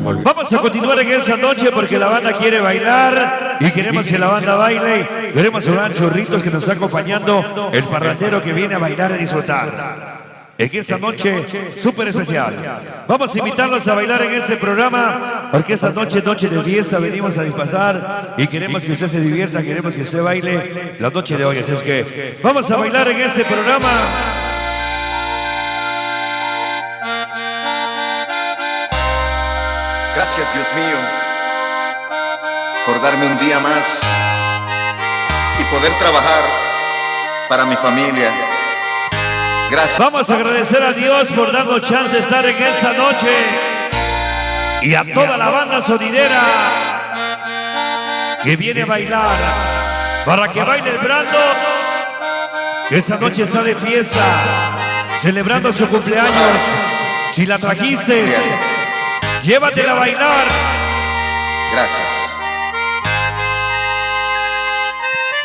volví. Vamos a continuar en esa noche porque la banda quiere bailar y queremos que la banda baile. Queremos unos chorritos que nos está acompañando el parrandero que viene a bailar y disfrutar. En esta noche súper especial. Vamos a invitarlos a bailar en este programa porque esta noche, noche de fiesta, venimos a disfrutar y queremos que usted se divierta, queremos que usted baile la noche de hoy. Así es que vamos a bailar en este programa. Gracias, Dios mío, por darme un día más y poder trabajar para mi familia. Gracias. Vamos a agradecer a Dios por darnos chance de estar en esta noche y a toda la banda sonidera que viene a bailar para que baile el Brando, que esta noche está de fiesta celebrando su cumpleaños. Si la trajiste, llévatela a bailar. Gracias.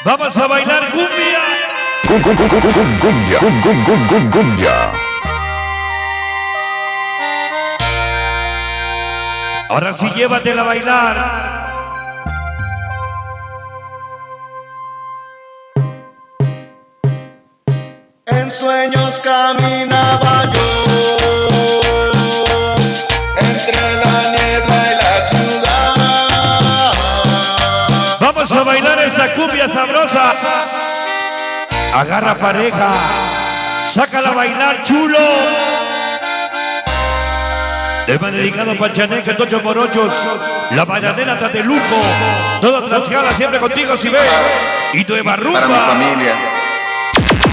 Vamos a bailar cumbia. Cumbia. Ahora sí, llévatela a bailar. En sueños caminaba yo entre la niebla y la ciudad. Vamos a bailar esta cumbia sabrosa. Agarra pareja, sácala a bailar, chulo. Tema dedicado para Chaneque, Tocho Morochos, la bailadera Tateluco, todas las galas siempre contigo, si ve. Y Nueva Rumba. Para mi familia.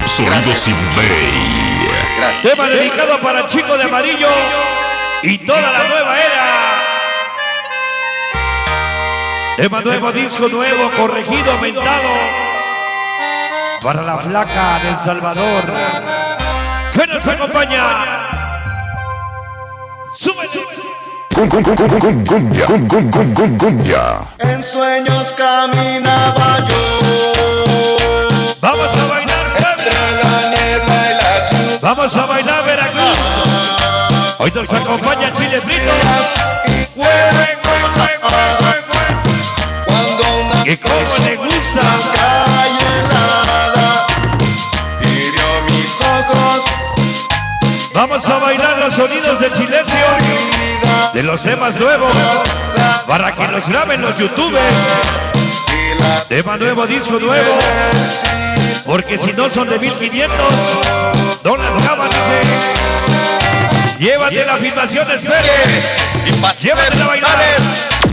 Sonido Simbey. Gracias. Tema dedicado para Chico de Amarillo y toda la nueva era. Tema nuevo, disco nuevo, corregido, aumentado. Para la flaca del Salvador, que nos acompaña. ¡Súbete! Cumbia. En sueños caminaba yo Vamos a bailar, entre la niebla y la ciudad. vamos a bailar Veracruz. Hoy nos acompaña Chile Fritos. Cuando una Que como le gusta. calle helada hirió mis ojos, Vamos a bailar los sonidos del silencio de los temas nuevos para que los graben los youtubers. y la Tema nuevo, disco nuevo, porque si no son de 1500, no las graban, dice. Llévate la filmación, Pérez. Llévate a bailar.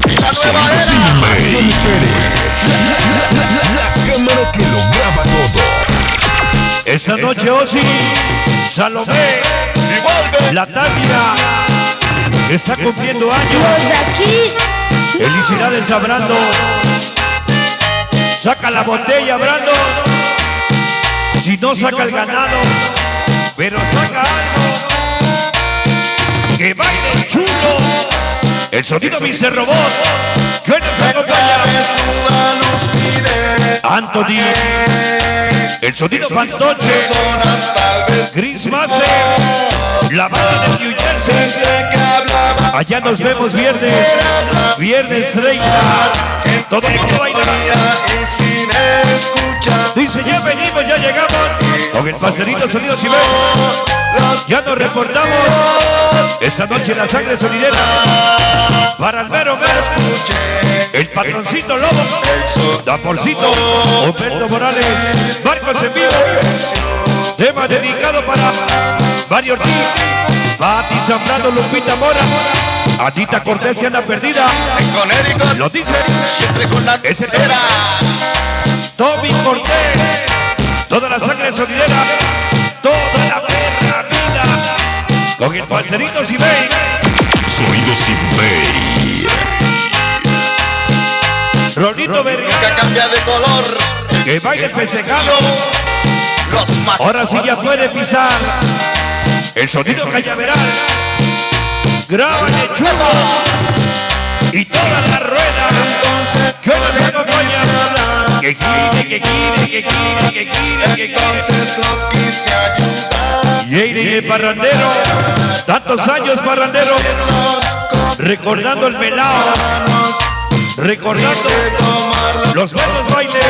y la nueva Sonido era. Simbey. La cámara que lo graba todo. Esta noche, Osi, Salomé, la Tania, que está cumpliendo años. Felicidades a Brando. Saca la botella, Brando. Si no saca el ganado, pero saca algo. Que baile chulo. El sonido Mr. Robot. Que nos acompaña. Desnuda nos pide Anthony. El sonido Fantoche. personas tal vez Chris Master. La banda de New Jersey. de que hablaba Allá nos vemos viernes. Viernes 30. Todo el mundo baila. y sin escuchar Dice, ya venimos, ya llegamos. Con el pastelito sonido si ven. los Ya nos reportamos. Esta noche la sangre sonidera. Para el mero mes. escuché El patroncito Lobo. Daporcito. Humberto Morales. Marcos en vivo. Tema dedicado para Mario Ortiz. Pati Zambrano, Lupita Mora. Anita Cortés que anda perdida. en Connecticut, Lo dice. siempre con la Ese era. Tommy Cortés. Toda la sangre sonidera. Toda la perra vida. Con el parcerito si ven. Sonido Simbey. Rolito Nunca Vergara. cambia de color. Que baile el pesejado. Los Ahora sí ya puede pisar. El sonido cañaveral. Grábale chulo. Y toda la rueda. Que nos acompaña. Que gire, que gire, que gire, que gire, que gire. entonces los quise ayudar. Y el parrandero. Tantos años parrandero. Los recordando el melao, recordando los buenos bailes,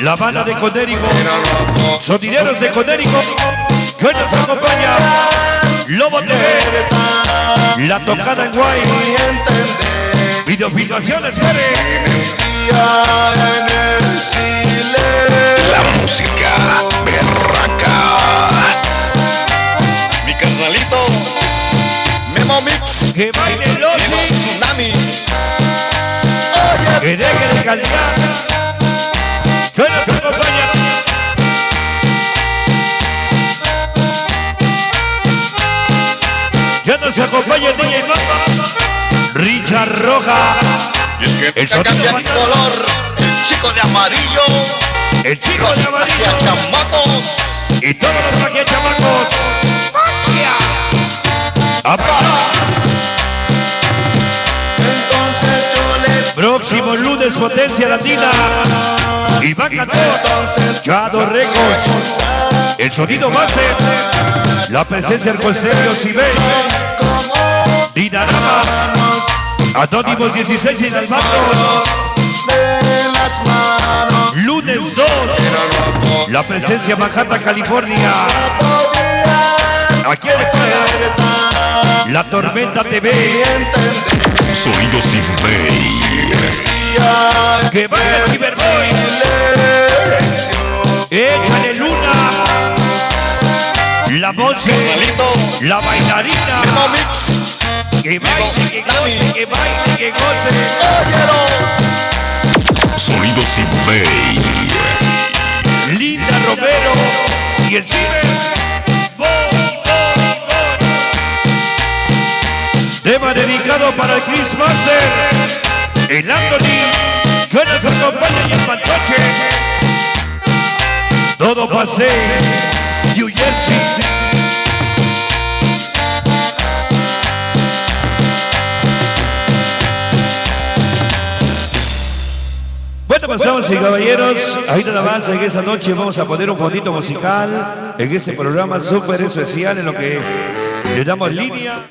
la banda de Conérico, sonideros de Conérico, que hoy nos acompaña, Lobo TV, la tocada en Guay, videofilmaciones, La música berraca. Mi carnalito, Memo Mix, que baile Memo Losi, Tsunami. que deje de calidad, que hoy nos acompaña. Ya nos acompaña el DJ Mamba, Richard Roja, Y el que el nunca sonido cambia de bacán. color, el chico de amarillo, el chico los de amarillo chamacos. y todos los maquiachamacos. ¡Apa! Entonces yo les Próximo lunes, Potencia Latina, Iván Cantón, Chado Records, el sonido máster, la presencia del Consejo Cibel, Dinarama, Anónimos 16 y las manos. de las manos Lunes 2, la presencia Manhattan, California. Aquí está La Tormenta TV, Sonido sin rey. que vaya el Ciberboy, échale Luna, la Monse, la bailarina, Memo Mix, que baile, que goce, que baile, que goce. Sonido sin rey. Linda Romero y el Ciber. Tema dedicado para el Chris Master, el Anthony, que nos acompaña y el Pantoche. Todo pase, New Jersey. Bueno, pasamos y caballeros, ahí nada más en esa noche vamos a poner un fondito musical en este programa súper especial en lo que le damos línea.